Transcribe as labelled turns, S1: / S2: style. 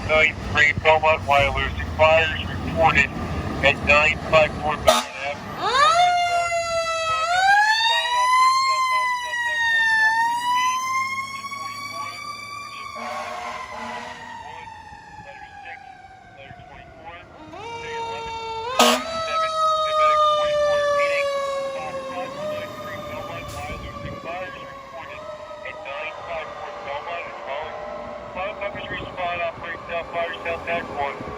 S1: 93 Beaumont, while losing fires reported at 954 Belmont Avenue. Respond, operate fire, South Act 1.